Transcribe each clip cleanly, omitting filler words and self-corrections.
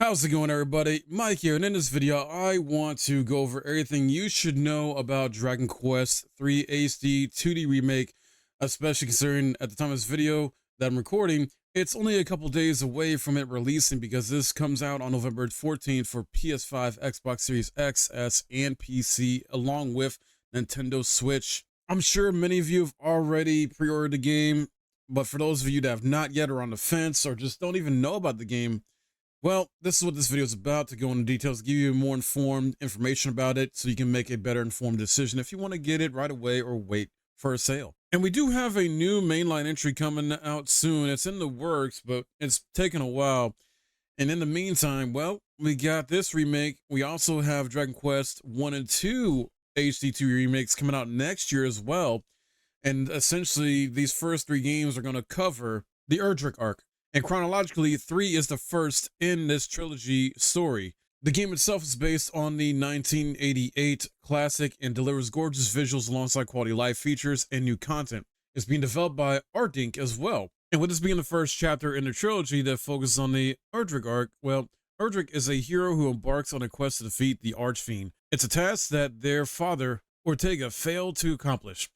How's it going, everybody? Mike here, and in this video I want to go over everything you should know about Dragon Quest III HD 2D Remake, especially considering at the time of this video that I'm recording, it's only a couple days away from it releasing because this comes out on November 14th for PS5, Xbox Series X, S, and PC, along with Nintendo Switch. I'm sure many of you have already pre-ordered the game, but for those of you that have not yet or on the fence or just don't even know about the game, well, this is what this video is about, to go into details, give you more informed information about it so you can make a better informed decision if you want to get it right away or wait for a sale. And we do have a new mainline entry coming out soon. It's in the works, but it's taken a while. And in the meantime, well, we got this remake. We also have Dragon Quest 1 and 2 HD2 remakes coming out next year as well. And essentially, these first three games are going to cover the Erdrick arc. And chronologically, 3 is the first in this trilogy story. The game itself is based on the 1988 classic and delivers gorgeous visuals alongside quality life features and new content. It's being developed by Art Inc. as well. And with this being the first chapter in the trilogy that focuses on the Erdrick arc, well, Erdrick is a hero who embarks on a quest to defeat the Archfiend. It's a task that their father, Ortega, failed to accomplish.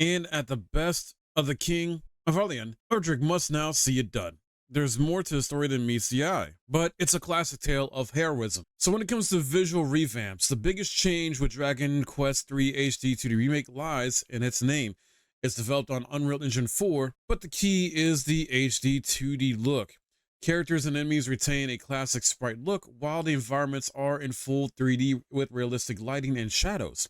And at the best of the King of Arleon, Erdrick must now see it done. There's more to the story than meets the eye, but it's a classic tale of heroism. So when it comes to visual revamps, the biggest change with Dragon Quest III HD 2D Remake lies in its name. It's developed on Unreal Engine 4, but the key is the HD 2D look. Characters and enemies retain a classic sprite look, while the environments are in full 3D with realistic lighting and shadows.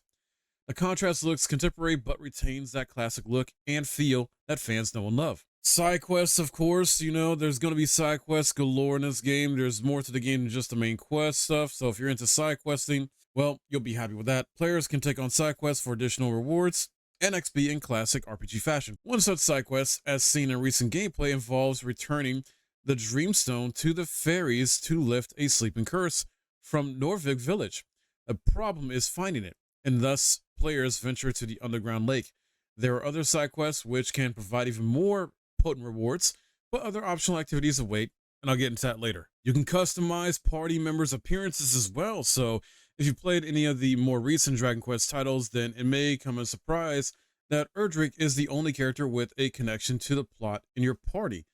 The contrast looks contemporary, but retains that classic look and feel that fans know and love. Side quests, of course, there's going to be side quests galore in this game. There's more to the game than just the main quest stuff. So if you're into side questing, well, you'll be happy with that. Players can take on side quests for additional rewards and XP in classic RPG fashion. One such side quest, as seen in recent gameplay, involves returning the Dreamstone to the fairies to lift a sleeping curse from Norvig village. The problem is finding it, and thus players venture to the underground lake. There are other side quests which can provide even more potent rewards, but other optional activities await, and I'll get into that later. You can customize party members' appearances as well, so if you played any of the more recent Dragon Quest titles, then it may come as a surprise that Erdrick is the only character with a connection to the plot in your party.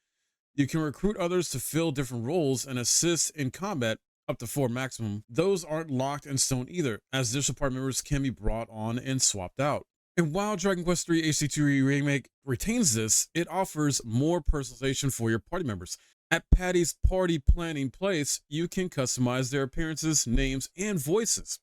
You can recruit others to fill different roles and assist in combat, up to 4 maximum. Those aren't locked in stone either, as additional party members can be brought on and swapped out. And while Dragon Quest III HD2 Remake retains this, it offers more personalization for your party members. At Patty's party planning place, you can customize their appearances, names, and voices.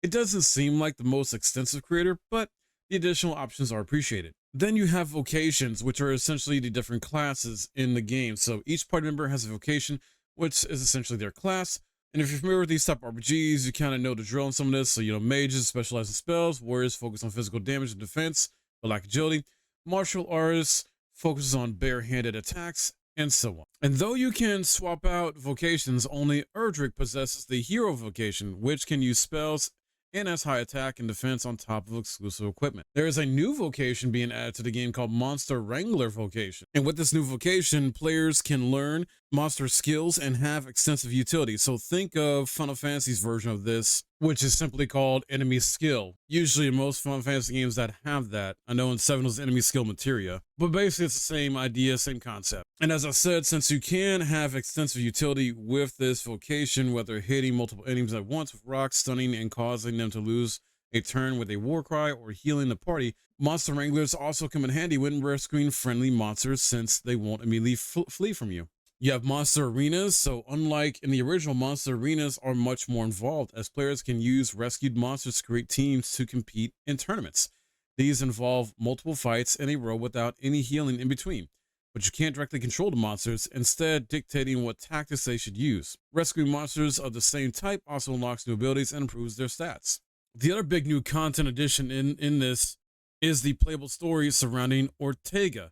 It doesn't seem like the most extensive creator, but the additional options are appreciated. Then you have vocations, which are essentially the different classes in the game. So each party member has a vocation, which is essentially their class. And if you're familiar with these type of RPGs, you kind of know the drill on some of this. So, mages specialize in spells, warriors focus on physical damage and defense, but lack agility. Martial artists focuses on bare-handed attacks, and so on. And though you can swap out vocations, only Erdrick possesses the hero vocation, which can use spells and has high attack and defense on top of exclusive equipment. There is a new vocation being added to the game called Monster Wrangler vocation. And with this new vocation, players can learn monster skills and have extensive utility. So think of Final Fantasy's version of this, which is simply called enemy skill. Usually in most Final Fantasy games that have that, I know in 7 was enemy skill materia, but basically it's the same idea, same concept. And as I said, since you can have extensive utility with this vocation, whether hitting multiple enemies at once with rocks, stunning and causing them to lose a turn with a war cry, or healing the party, Monster Wranglers also come in handy when rescuing friendly monsters, since they won't immediately flee from you. You have monster arenas, so unlike in the original, monster arenas are much more involved, as players can use rescued monsters to create teams to compete in tournaments. These involve multiple fights in a row without any healing in between, but you can't directly control the monsters, instead dictating what tactics they should use. Rescuing monsters of the same type also unlocks new abilities and improves their stats. The other big new content addition in this is the playable story surrounding Ortega.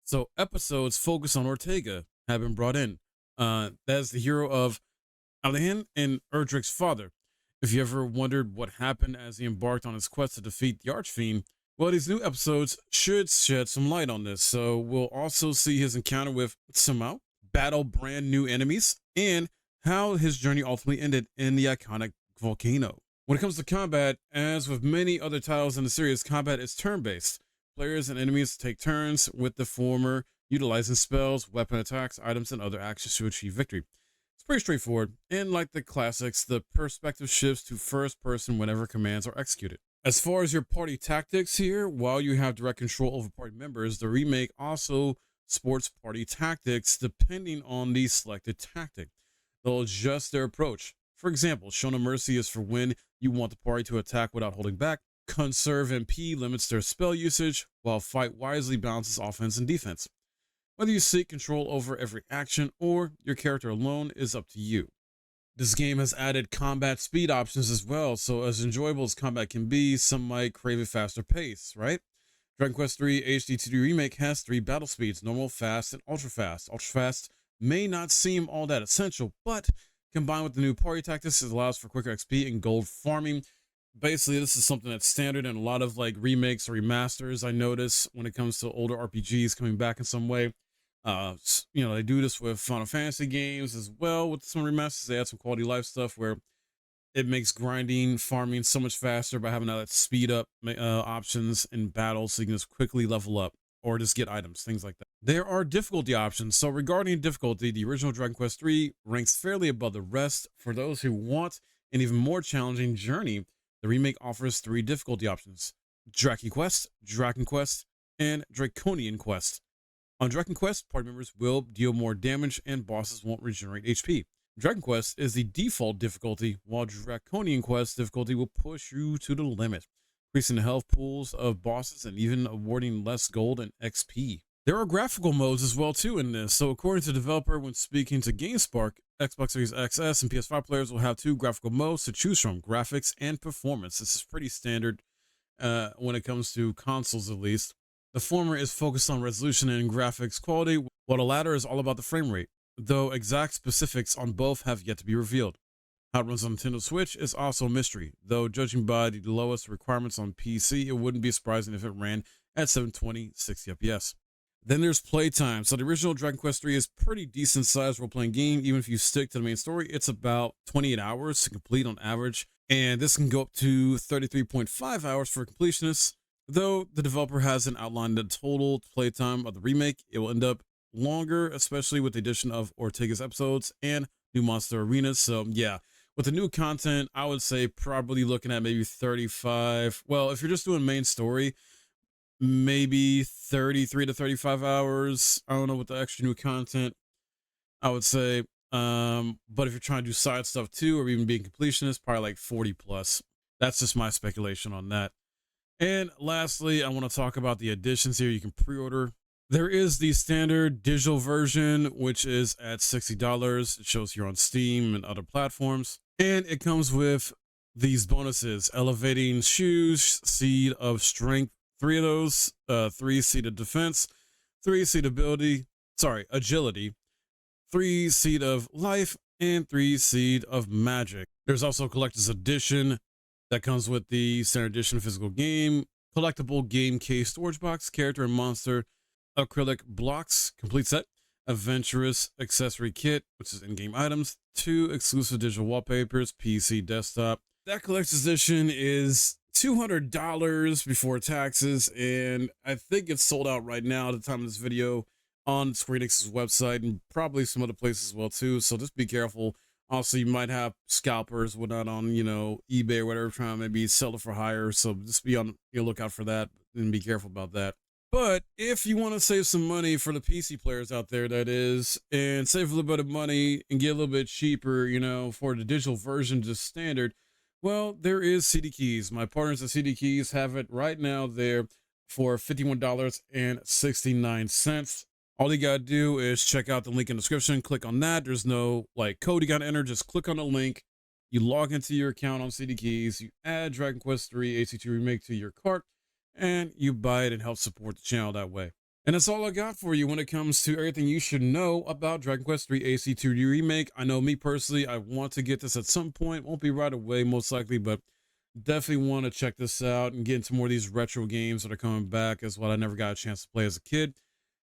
So episodes focused on Ortega have been brought in. That is the hero of Alahan and Erdrick's father. If you ever wondered what happened as he embarked on his quest to defeat the Archfiend, well, these new episodes should shed some light on this. So we'll also see his encounter with Samao, battle brand new enemies, and how his journey ultimately ended in the iconic volcano. When it comes to combat, as with many other titles in the series, combat is turn-based. Players and enemies take turns, with the former utilizing spells, weapon attacks, items, and other actions to achieve victory. It's pretty straightforward, and like the classics, the perspective shifts to first person whenever commands are executed. As far as your party tactics here, while you have direct control over party members, the remake also sports party tactics depending on the selected tactic. They'll adjust their approach. For example, Show No Mercy is for when you want the party to attack without holding back. Conserve MP limits their spell usage, while Fight Wisely balances offense and defense. Whether you seek control over every action or your character alone is up to you. This game has added combat speed options as well, so as enjoyable as combat can be, some might crave a faster pace, right? Dragon Quest III HD 2D Remake has 3 battle speeds: normal, fast, and ultra fast. Ultra fast may not seem all that essential, but combined with the new party tactics, it allows for quicker XP and gold farming. Basically, this is something that's standard in a lot of like remakes or remasters. I notice when it comes to older RPGs coming back in some way. They do this with Final Fantasy games as well. With some remasters, they add some quality life stuff where it makes grinding, farming so much faster by having that speed up options in battle, so you can just quickly level up or just get items, things like that. There are difficulty options. So regarding difficulty, the original Dragon Quest III ranks fairly above the rest. For those who want an even more challenging journey, the remake offers 3 difficulty options: Draken Quest, Dragon Quest, and Draconian Quest. On Dragon Quest, party members will deal more damage and bosses won't regenerate HP. Dragon Quest is the default difficulty, while Draconian Quest difficulty will push you to the limit, increasing the health pools of bosses and even awarding less gold and XP. There are graphical modes as well too in this. So according to the developer, when speaking to GameSpark, Xbox Series XS and PS5 players will have 2 graphical modes to choose from: graphics and performance. This is pretty standard when it comes to consoles, at least. The former is focused on resolution and graphics quality, while the latter is all about the frame rate, though exact specifics on both have yet to be revealed. How it runs on Nintendo Switch is also a mystery, though judging by the lowest requirements on PC, it wouldn't be surprising if it ran at 720 60 FPS. Then there's playtime. So the original Dragon Quest III is pretty decent sized role-playing game. Even if you stick to the main story, it's about 28 hours to complete on average, and this can go up to 33.5 hours for completionists. Though the developer hasn't outlined the total playtime of the remake, it will end up longer, especially with the addition of Ortega's episodes and new monster arenas. So yeah, with the new content, I would say probably looking at maybe 35. Well, if you're just doing main story, maybe 33 to 35 hours. I don't know, with the extra new content, I would say. But if you're trying to do side stuff too, or even being completionist, probably like 40 plus. That's just my speculation on that. And lastly, I want to talk about the additions here you can pre-order. There is the standard digital version, which is at $60. It shows here on Steam and other platforms. And it comes with these bonuses: elevating shoes, seed of strength, 3 of those, 3 seed of defense, 3 seed agility, 3 seed of life, and 3 seed of magic. There's also a collector's edition that comes with the standard edition physical game, collectible game case, storage box, character and monster, acrylic blocks, complete set, adventurous accessory kit, which is in-game items, 2 exclusive digital wallpapers, PC, desktop. That collector's edition is $200 before taxes, and I think it's sold out right now at the time of this video on Square Enix's website and probably some other places as well too. So just be careful. Also, you might have scalpers, whatnot, on, eBay or whatever, trying to maybe sell it for higher. So just be on your lookout for that and be careful about that. But if you want to save some money for the PC players out there, that is, and save a little bit of money and get a little bit cheaper, for the digital version, just standard, well, there is CD Keys. My partners at CD Keys have it right now there for $51.69. All you gotta do is check out the link in the description, click on that. There's no code you gotta enter, just click on the link. You log into your account on CD Keys, you add Dragon Quest III AC2 Remake to your cart, and you buy it and help support the channel that way. And that's all I got for you when it comes to everything you should know about Dragon Quest III AC2D Remake. I know me personally, I want to get this at some point. Won't be right away, most likely, but definitely want to check this out and get into more of these retro games that are coming back as what I never got a chance to play as a kid.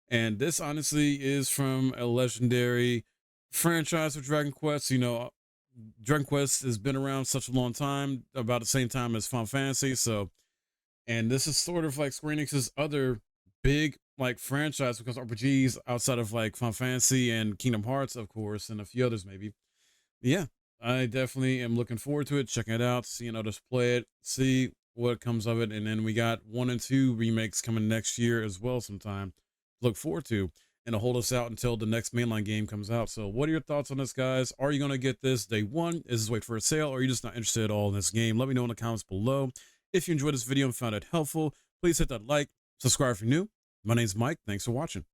And this honestly is from a legendary franchise of Dragon Quest. You know, Dragon Quest has been around such a long time, about the same time as Final Fantasy. So, and this is sort of like Square Enix's other big like franchise because RPGs outside of like Final Fantasy and Kingdom Hearts, of course, and a few others maybe. Yeah, I definitely am looking forward to it, checking it out, seeing others play it, see what comes of it. And then we got 1 and 2 remakes coming next year as well sometime to look forward to. And to hold us out until the next mainline game comes out. So what are your thoughts on this, guys? Are you going to get this day one? Is this wait for a sale? Or are you just not interested at all in this game? Let me know in the comments below. If you enjoyed this video and found it helpful, please hit that like, subscribe if you're new. My name's Mike. Thanks for watching.